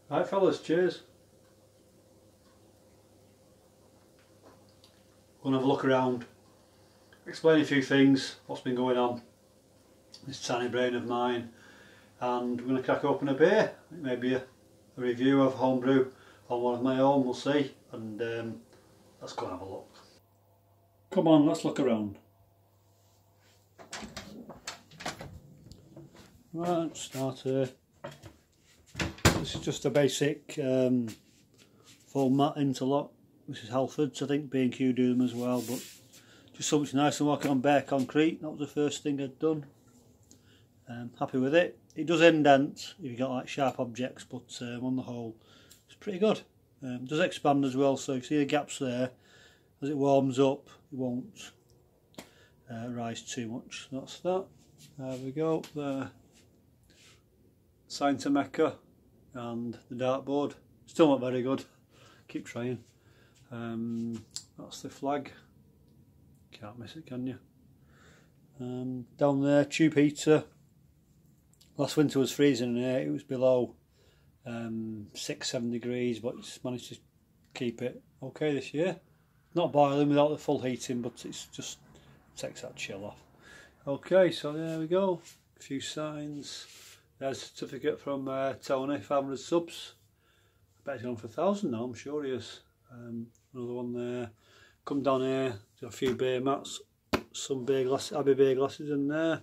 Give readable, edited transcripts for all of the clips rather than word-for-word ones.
Right fellas, cheers. We're going to have a look around, explain a few things, what's been going on, this tiny brain of mine, and we're going to crack open a beer. It may be a review of homebrew on one of my own, we'll see, and let's go and have a look. Come on, let's look around. Right, start here. This is just a basic full mat interlock. This is Halfords, I think B&Q do them as well, but just something nice and working on bare concrete. That was the first thing I'd done. Happy with it. It does indent if you've got like sharp objects, but on the whole it's pretty good. It does expand as well, so you see the gaps there. As it warms up it won't rise too much. That's that. There we go. There. Sign to Mecca and the dartboard. Still not very good. Keep trying. That's the flag. Can't miss it, can you? Down there, tube heater. Last winter was freezing in here. It was below 6-7 degrees, but it's managed to keep it okay this year. Not boiling without the full heating, but it's just takes that chill off. Okay, so there we go. A few signs. There's a certificate from Tony, 500 subs. I bet he's gone for 1,000 now, I'm sure he is. Another one there. Come down here, do a few beer mats, some beer glasses, Abbey beer glasses in there.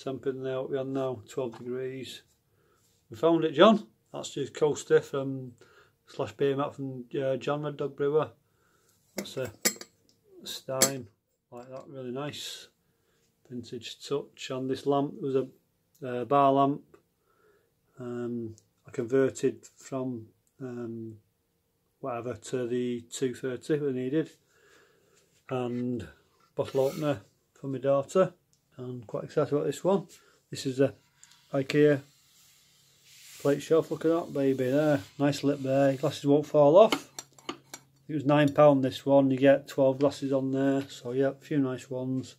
Temp in there, what we on now, 12 degrees. We found it, John. That's his coaster from / beer mat from John, Red Dog Brewer. That's a Stein, like that, really nice. Vintage touch. And this lamp was a bar lamp. I converted from whatever to the 230 we needed, and bottle opener for my daughter, and quite excited about this one. This is a IKEA plate shelf. Look at that baby there, nice lip there, glasses won't fall off. It was £9 this one, you get 12 glasses on there, so yeah, a few nice ones.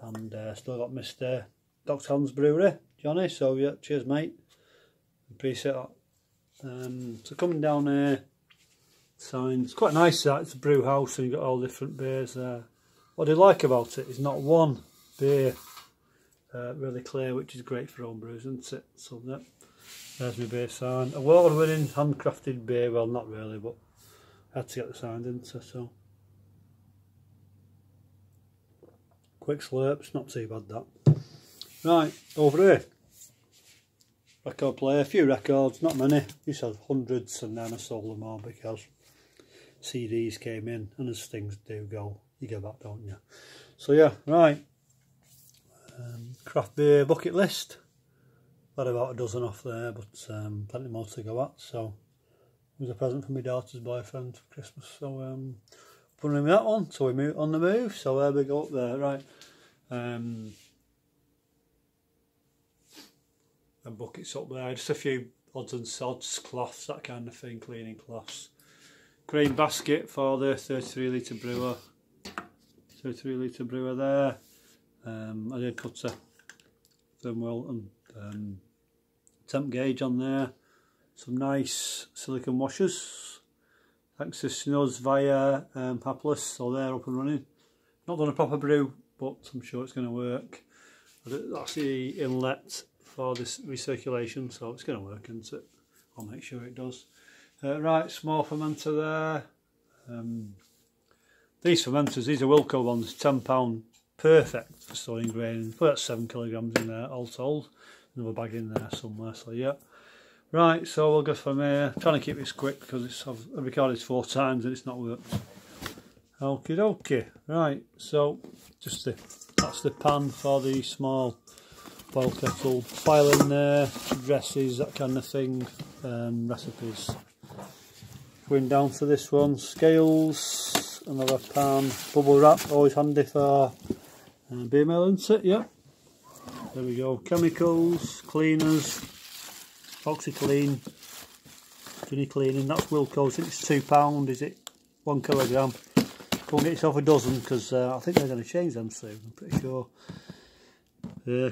And still got Mr. Dr. Hans Brewery, Johnny, so yeah, cheers mate, appreciate that. So coming down here, signs. It's quite nice that it's a brew house and you've got all different beers there. What I like about it is not one beer really clear, which is great for home brews, isn't it? So that, there's my beer sign. Award-winning handcrafted beer, well not really, but I had to get the sign, didn't I? So quick slurps, not too bad that. Right, over here. Record player, a few records, not many. Used to have hundreds and then I sold them all because CDs came in, and as things do go, you get that, don't you? So yeah, right. Craft beer bucket list. Had about a dozen off there, but plenty more to go at. So it was a present for my daughter's boyfriend for Christmas. So putting with that one. So we move on the move. So there we go up there, right. And buckets up there, just a few odds and sods, cloths, that kind of thing, cleaning cloths. Grain basket for the 33 litre brewer. 33 litre brewer there. I did put a thermal and temp gauge on there. Some nice silicone washers. Thanks to Snuzz via Hapless, so they're up and running. Not done a proper brew, but I'm sure it's going to work. That's the inlet for this recirculation, so it's going to work, isn't it? I'll make sure it does. Right, small fermenter there. These fermenters, these are Wilco ones, £10, perfect for storing grain. Put that 7 kilograms in there, all told. Another bag in there somewhere, so yeah. Right, so we'll go from here. I'm trying to keep this quick because I've recorded this 4 times and it's not worked. Okie dokie. Right, so just that's the pan for the small boil kettle. File in there, dresses, that kind of thing, recipes. Going down to this one, scales, another pan, bubble wrap, always handy for beer mill, isn't it? Yep. There we go. Chemicals, cleaners, OxyClean, Ginny cleaning. That's Wilco's. I think it's £2. Is it 1 kilogram? Go and get yourself a dozen because I think they're going to change them soon. I'm pretty sure.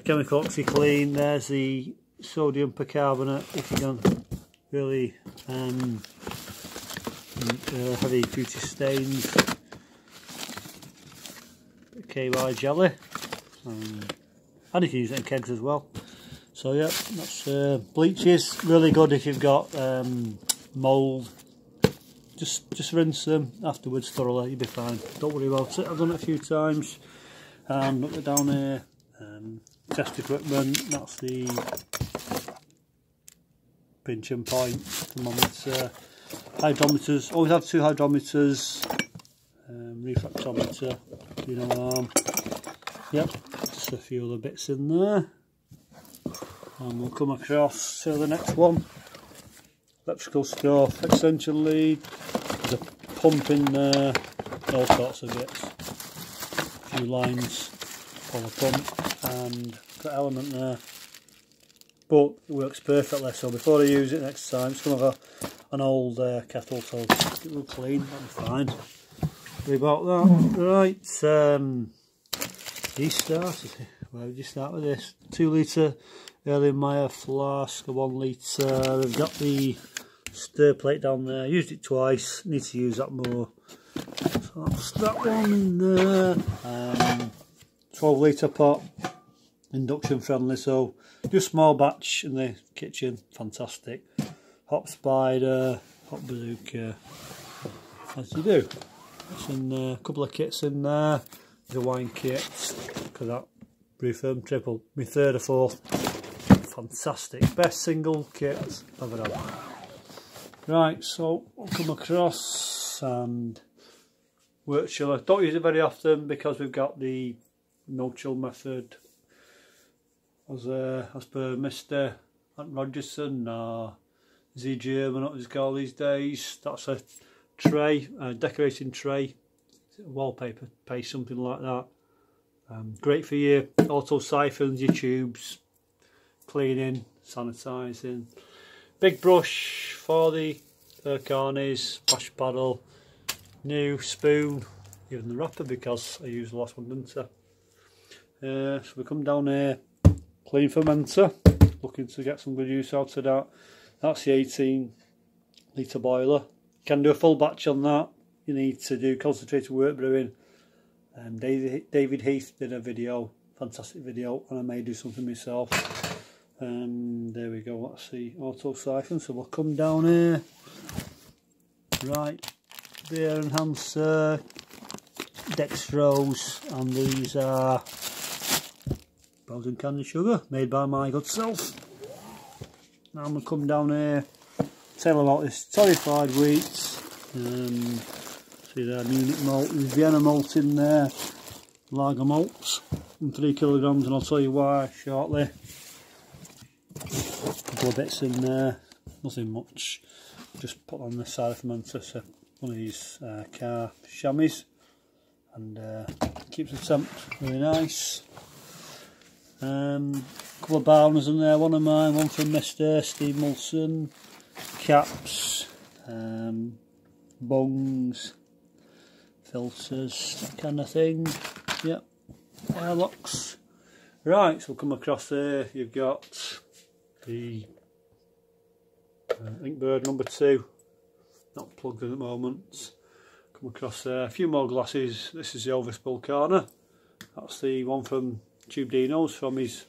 Chemical OxyClean. There's the sodium percarbonate. If you can really heavy duty stains, KY jelly, and you can use it in kegs as well. So yeah, that's bleaches, really good if you've got mould. Just rinse them afterwards thoroughly, you'll be fine, don't worry about it. I've done it a few times. And look down here, test equipment, that's the pinch and point thermometer, hydrometers, always have 2 hydrometers, refractometer, do no harm. Yep, just a few other bits in there, and we'll come across to the next one. Electrical stuff, extension lead, there's a pump in there, all sorts of bits, a few lines for the pump, and got element there, but it works perfectly. So before I use it next time, it's going to have an old kettle, so it will clean, that'll be fine. Sorry about that. Right, yeast starters. Where would you start with this? 2 litre Erlenmeyer flask, a 1 litre. We've got the stir plate down there. Used it twice. Need to use that more. So that's that one in there. 12 litre pot, induction friendly. So just small batch in the kitchen. Fantastic. Hot spider, hot bazooka. As you do. That's in a couple of kits in there. There's a wine kit. Look at that. Brew Firm triple. My 3rd or 4th. Fantastic. Best single kit I've ever had. Right, so we'll come across and work chiller. Don't use it very often because we've got the no chill method. As per Mr. Rogerson or Z German, what it's called these days. That's a tray, a decorating tray, wallpaper paste, something like that. Great for your auto siphons, your tubes, cleaning, sanitising. Big brush for the cornies, wash paddle, new spoon, even the wrapper because I used the last one, didn't I? So we come down here, clean fermenter, looking to get some good use out of that. That's the 18 litre boiler. You can do a full batch on that. You need to do concentrated work brewing. David Heath did a video, fantastic video, and I may do something myself. There we go, that's the auto siphon. So we'll come down here. Right, beer enhancer, dextrose, and these are Belgian candy sugar made by my good self. Now I'm going to come down here, tell about this torrefied wheat. See there, Munich malt, there's Vienna malt in there, lager malts, and 3 kilograms, and I'll tell you why shortly. A couple of bits in there, nothing much, just put on this side of the fermenter, so one of these car chamois, and keeps the temp really nice. Couple of Barners in there, one of mine, one from Mr. Steve Mulson, caps, bungs, filters, that kind of thing. Yep, airlocks. Right, so we'll come across there. You've got the Inkbird number 2, not plugged in at the moment. Come across there, a few more glasses. This is the overspill corner. That's the one from Tube Dino's from his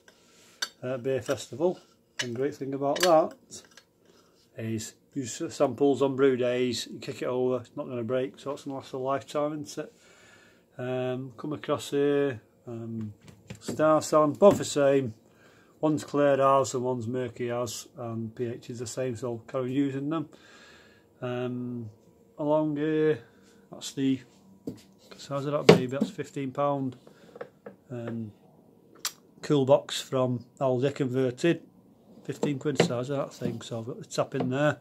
beer festival. And great thing about that is use samples on brew days, you kick it over, it's not going to break, so it's going to last a lifetime, isn't it? Come across here, Star San, both the same. One's cleared as and one's murky as, and pH is the same, so I'll carry using them. Along here, that's the size of that baby, that's £15. Cool box from Aldi converted, 15 quid size of that thing, so I've got the tap in there.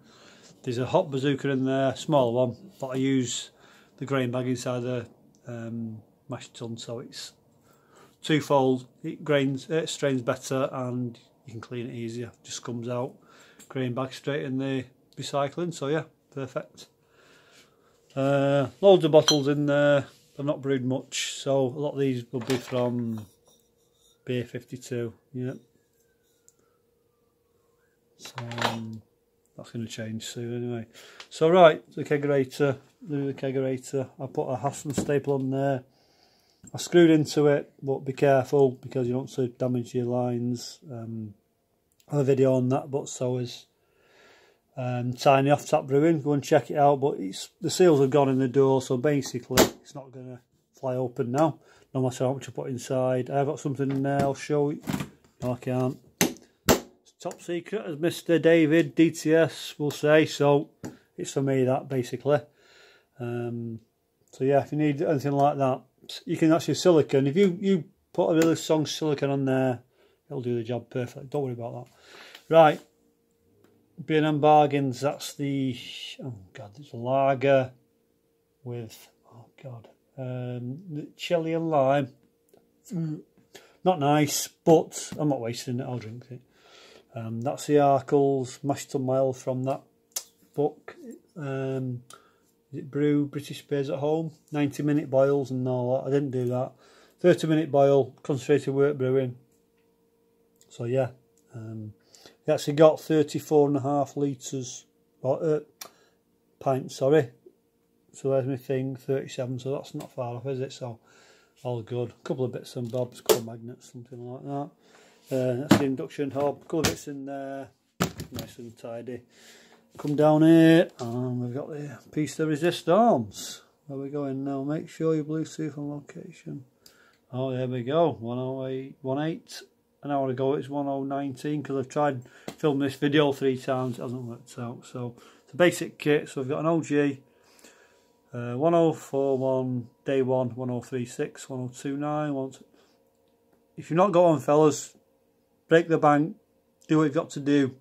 There's a hot bazooka in there, smaller one, but I use the grain bag inside the mash tun, so it's twofold. It strains better and you can clean it easier. Just comes out, grain bag straight in the recycling, so yeah, perfect. Loads of bottles in there. I've not brewed much, so a lot of these will be from Beer 52. Yeah. So that's going to change soon anyway. So right, the kegerator, I put a Hassan staple on there. I screwed into it, but be careful because you don't want to damage your lines. I have a video on that, but so is Tiny Off Tap Brewing. Go and check it out. But the seals have gone in the door, so basically it's not going to fly open now, no matter how much I put inside. I've got something in there, I'll show you. No, I can't. It's top secret, as Mr. David DTS will say, so it's for me, that basically. So yeah, if you need anything like that, you can actually silicone. If you put a really strong silicone on there, it'll do the job perfectly. Don't worry about that. Right, B&M Bargains. That's the it's a lager with chili and lime. Not nice, but I'm not wasting it. I'll drink it. That's the Arkles mashed and mild from that book. Is it Brew British Beers at Home? 90-minute boils and all that. I didn't do that. 30-minute boil, concentrated wort brewing. So yeah, we actually got 34.5 litres, or pints, sorry. So there's my thing, 37, so that's not far off, is it? So all good. A couple of bits and bobs, a couple of magnets, something like that. That's the induction hob, a couple of bits in there, nice and tidy. Come down here and we've got the piece to resist arms. Where we going now? Make sure your Bluetooth on location. Oh, there we go. 108.18. An hour ago it's 1:19 because I've tried filming this video 3 times. It hasn't worked out. So it's a basic kit. So we've got an OG 1041 day 1, 1036, 1029. If you've not got one, fellas, break the bank. Do what you've got to do.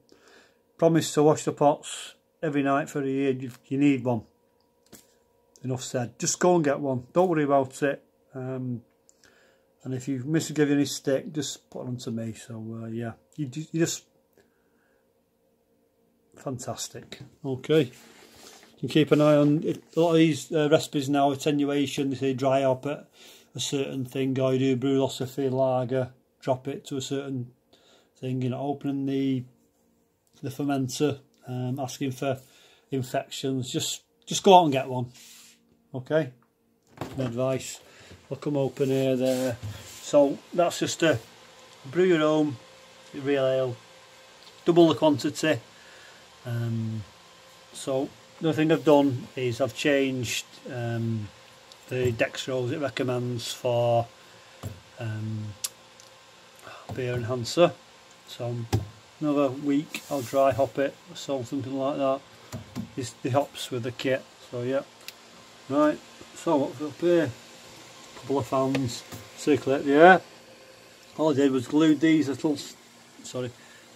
Promise to wash the pots every night for a year. You need one. Enough said. Just go and get one. Don't worry about it. And if you miss give you any stick, just put it on to me. So yeah, you just fantastic. Okay, you can keep an eye on it. A lot of these recipes now, attenuation. They say dry up at a certain thing, or you do brewlosophy lager, drop it to a certain thing. You know, opening the fermenter, asking for infections. Just go out and get one. Okay, my advice. I'll come open here there. So that's just a brew your own real ale, double the quantity. So the thing I've done is I've changed the dextrose it recommends for beer enhancer. So another week I'll dry hop it or something like that. Is the hops with the kit. So yeah, right. So what's up here? Couple of fans, circulate the air. All I did was glued these little,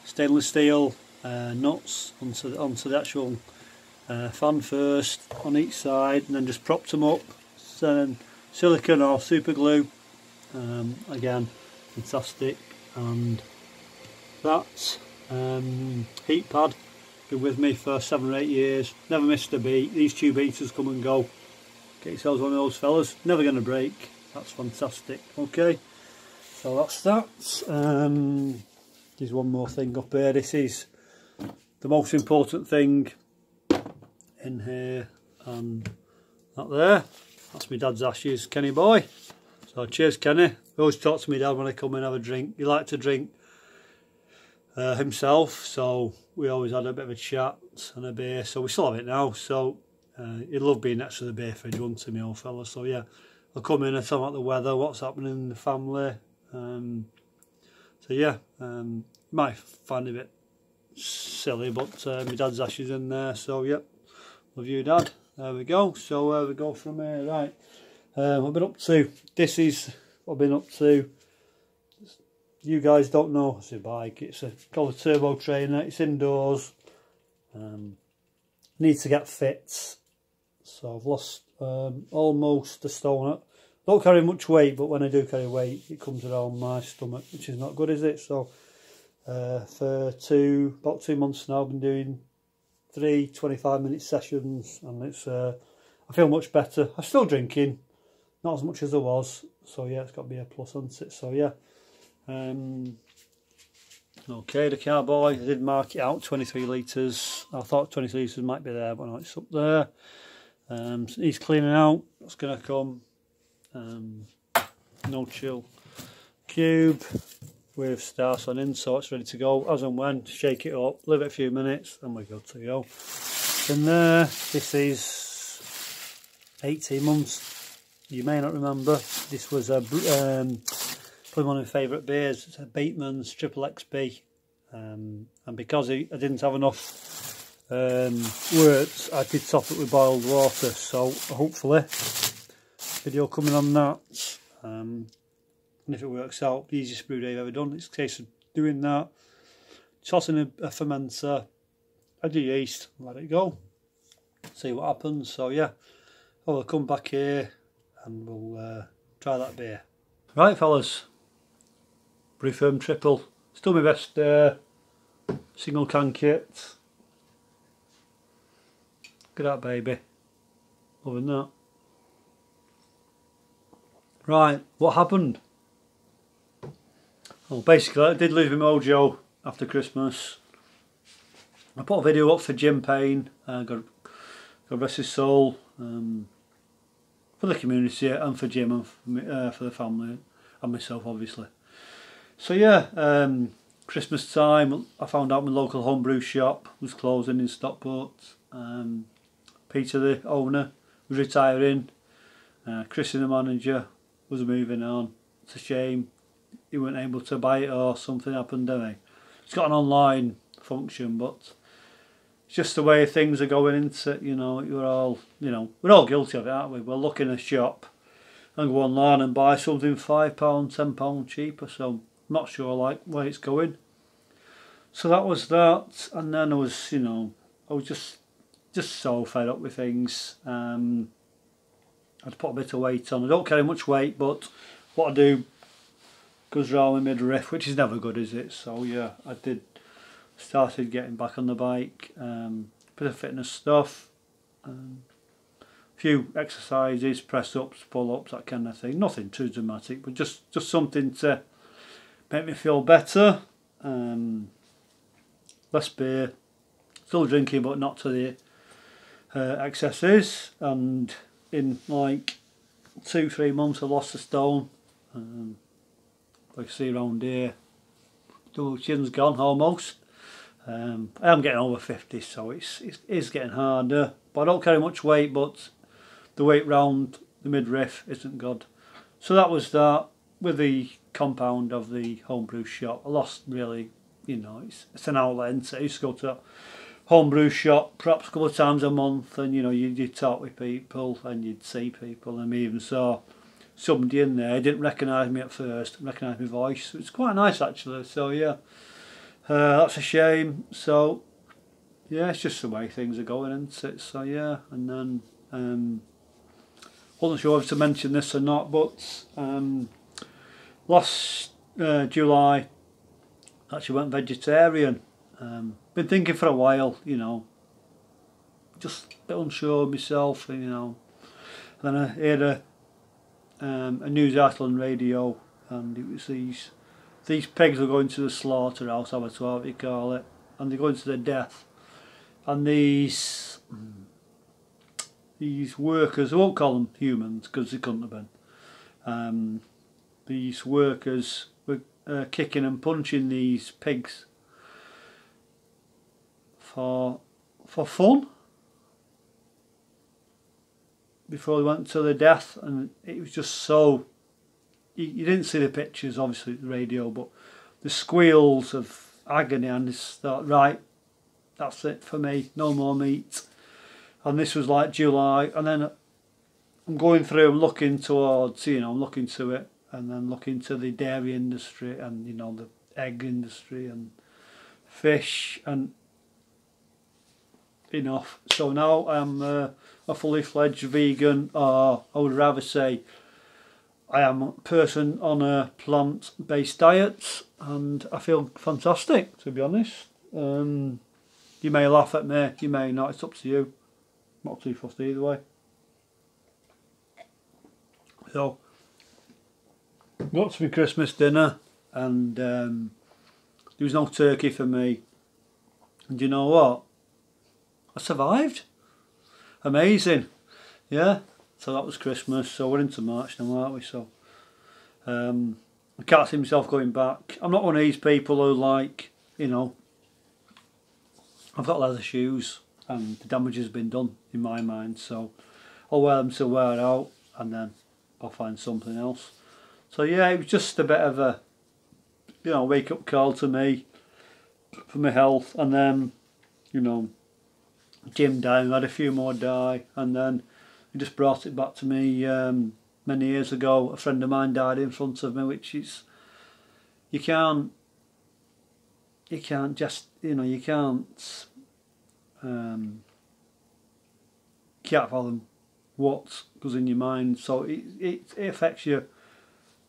stainless steel nuts onto the actual fan first on each side, and then just propped them up. So then silicone or super glue. Again, fantastic. And that heat pad been with me for 7 or 8 years. Never missed a beat. These tube heaters come and go. Get yourselves one of those fellas. Never going to break. That's fantastic. Okay, so that's that. There's one more thing up here. This is the most important thing in here, and that there. That's my dad's ashes, Kenny boy. So cheers, Kenny. I always talk to my dad when I come and have a drink. He liked to drink himself, so we always had a bit of a chat and a beer. So we still have it now. So he'd love being next to the beer fridge, wouldn't he, me old fella? So yeah, I'll come in and talk about the weather, what's happening in the family. So yeah, you might find it a bit silly, but my dad's ashes in there. So yep, love you, Dad. There we go. So we go from here. Right, what I've been up to. This is what I've been up to. You guys don't know, it's a bike. It's called a turbo trainer. It's indoors. Need to get fit. So I've lost almost a stone. Don't carry much weight, but when I do carry weight, it comes around my stomach, which is not good, is it? So for about 2 months now, I've been doing 3 25-minute sessions, and it's I feel much better. I'm still drinking, not as much as I was. So yeah, it's got to be a plus, hasn't it? So yeah. Okay, the carboy, I did mark it out, 23 litres. I thought 23 litres might be there, but no, it's up there. So he's cleaning out, that's going to come. No chill cube with stars on in, so it's ready to go as and when. Shake it up, leave it a few minutes, and we're good to go. In there, this is 18 months. You may not remember, this was a probably one of my favourite beers. It's a Bateman's Triple XB, and because I didn't have enough worts, I did top it with boiled water, so hopefully video coming on that. And if it works out, the easiest brew day I've ever done. It's a case of doing that, tossing a fermenter, add your yeast, let it go, see what happens. So yeah, I'll come back here and we'll try that beer. Right fellas, Brew Firm Triple, still my best single can kit. Look at that baby, loving that. Right, what happened? Well, basically I did lose my mojo after Christmas. I put a video up for Jim Payne, God rest his soul, for the community and for Jim and for the family and myself obviously. So yeah, Christmas time I found out my local homebrew shop was closing in Stockport. Peter the owner was retiring, Chris the manager was moving on. It's a shame he weren't able to buy it or something happened, didn't he? It's got an online function, but it's just the way things are going into it, you know. We're all guilty of it, aren't we? We'll look in a shop and go online and buy something £5, £10 cheaper, so I'm not sure like where it's going. So that was that, and then I was just so fed up with things. I'd put a bit of weight on. I don't carry much weight, but what I do goes round my midriff, which is never good, is it? So yeah, I started getting back on the bike, bit of fitness stuff, a few exercises, press ups, pull ups, that kind of thing. Nothing too dramatic, but just something to make me feel better. Less beer, still drinking, but not to the excesses. And in like 2-3 months I lost a stone. Like you see around here, double chin's gone almost. I am getting over 50, so it is getting harder, but I don't carry much weight, but the weight round the midriff isn't good. So that was that. With the compound of the homebrew shop, I lost really, it's an outlet, isn't it? I used to go to that homebrew shop perhaps a couple of times a month, and you'd talk with people and you'd see people, and I even saw somebody in there. He didn't recognise me at first, recognised my voice. It's quite nice actually, so yeah, that's a shame. So yeah, it's just the way things are going, isn't it? So yeah, and then wasn't sure if to mention this or not, but last July actually went vegetarian. Been thinking for a while, just a bit unsure of myself, and then I heard a news article on radio, and it was these pigs are going to the slaughterhouse, abattoir, what you call it, and they're going to their death. And these workers, I won't call them humans because they couldn't have been. These workers were kicking and punching these pigs for fun before they went to their death, and it was just so. You didn't see the pictures, obviously, the radio, but the squeals of agony, and I just thought, right, that's it for me, no more meat. And this was like July, and then I'm going through and looking towards, I'm looking to it, and then looking to the dairy industry and the egg industry and fish and enough. So now I'm a fully fledged vegan, or I would rather say I am a person on a plant-based diet, and I feel fantastic, to be honest. You may laugh at me, you may not, it's up to you. Not too fussed either way. So got to my Christmas dinner, and there was no turkey for me. And you know what? I survived. Amazing. Yeah. So that was Christmas. So we're into March now, aren't we? So I can't see myself going back. I'm not one of these people who like, you know, I've got leather shoes and the damage has been done in my mind, so I'll wear them till wear out and then I'll find something else. So yeah, it was just a bit of a, you know, wake up call to me for my health. And then, you know, Jim died, had a few more die, and then he just brought it back to me many years ago. A friend of mine died in front of me, which is, you can't just, you know, you can't fathom what goes in your mind. So it affects you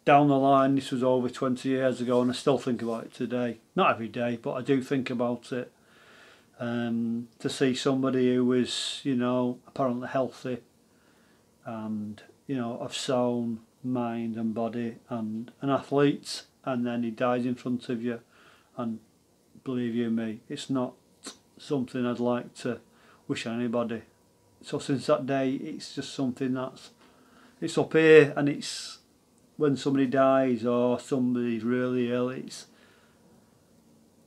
down the line. This was over 20 years ago and I still think about it today. Not every day, but I do think about it. To see somebody who was, you know, apparently healthy and, you know, of sound mind and body and an athlete, and then he dies in front of you, and believe you me, it's not something I'd like to wish on anybody. So since that day, it's just something it's up here, and it's when somebody dies or somebody's really ill, it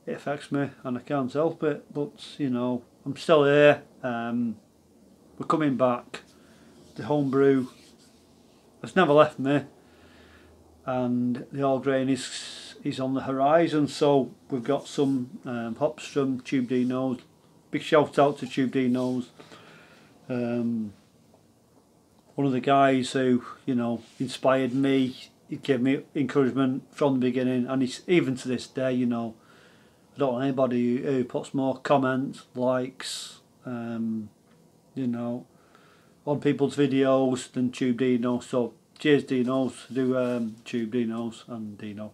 affects me and I can't help it. But you know, I'm still here. We're coming back. The homebrew has never left me, and the all grain is on the horizon. So we've got some hops from Tube Dino's. Big shout out to Tube Dino's. One of the guys who, you know, inspired me. He gave me encouragement from the beginning, and he's even to this day, you know, I don't want anybody who puts more comments, likes, you know, on people's videos than Tube Dino. So cheers Dino's, Tube Dino's and Dino.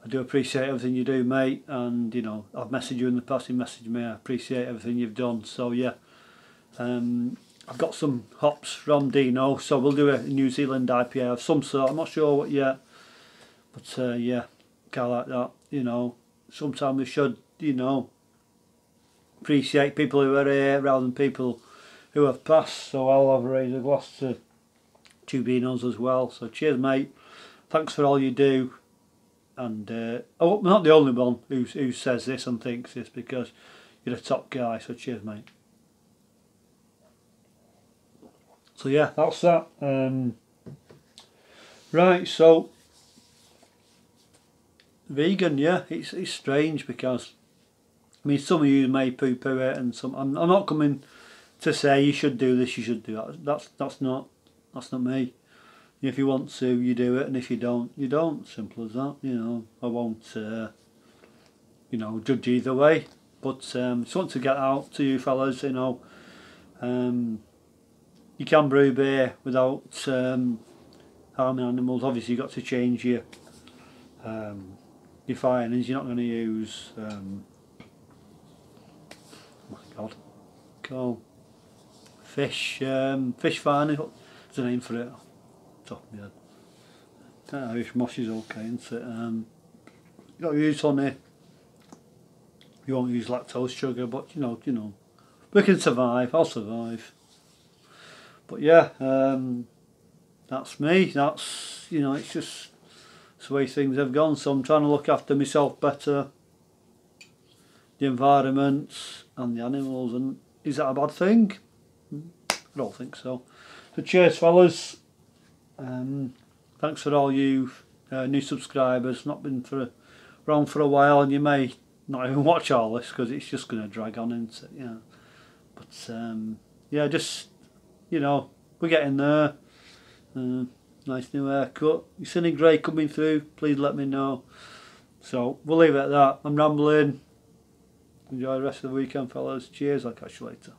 I do appreciate everything you do, mate, and you know, I've messaged you in the past, you messaged me, I appreciate everything you've done. So yeah, I've got some hops from Dino, so we'll do a New Zealand IPA of some sort. I'm not sure what yet, but yeah, kind of like that, you know. Sometimes we should, you know, appreciate people who are here rather than people who have passed. So I'll have raised a glass to Tube Dino's as well. So cheers, mate. Thanks for all you do. And I'm not the only one who says this and thinks this, because you're a top guy. So cheers, mate. So yeah, that's that. Right, so vegan, yeah, it's strange because, I mean, some of you may poo-poo it, and some. I'm not coming to say you should do this, you should do that. That's not me. If you want to, you do it, and if you don't, you don't. Simple as that. You know, I won't, you know, judge either way. But just want to get out to you fellas. You know, you can brew beer without harming animals. Obviously, you've got to change your finings. You're not going to use. Oh my God, cool. Fish finings. What's the name for it? Top of my head. Irish moss is okay, isn't it? You don't use honey. You won't use lactose sugar, but you know, we can survive. I'll survive. But yeah, that's me. That's, you know, it's just the way things have gone. So I'm trying to look after myself better, the environment and the animals. And is that a bad thing? I don't think so. So cheers, fellas. Thanks for all you new subscribers. Not been around for a while, and you may not even watch all this because it's just going to drag on, isn't it? Yeah. But yeah, just, you know, we're getting there. Nice new haircut. You see any grey coming through? Please let me know. So we'll leave it at that. I'm rambling. Enjoy the rest of the weekend, fellas. Cheers. I'll catch you later.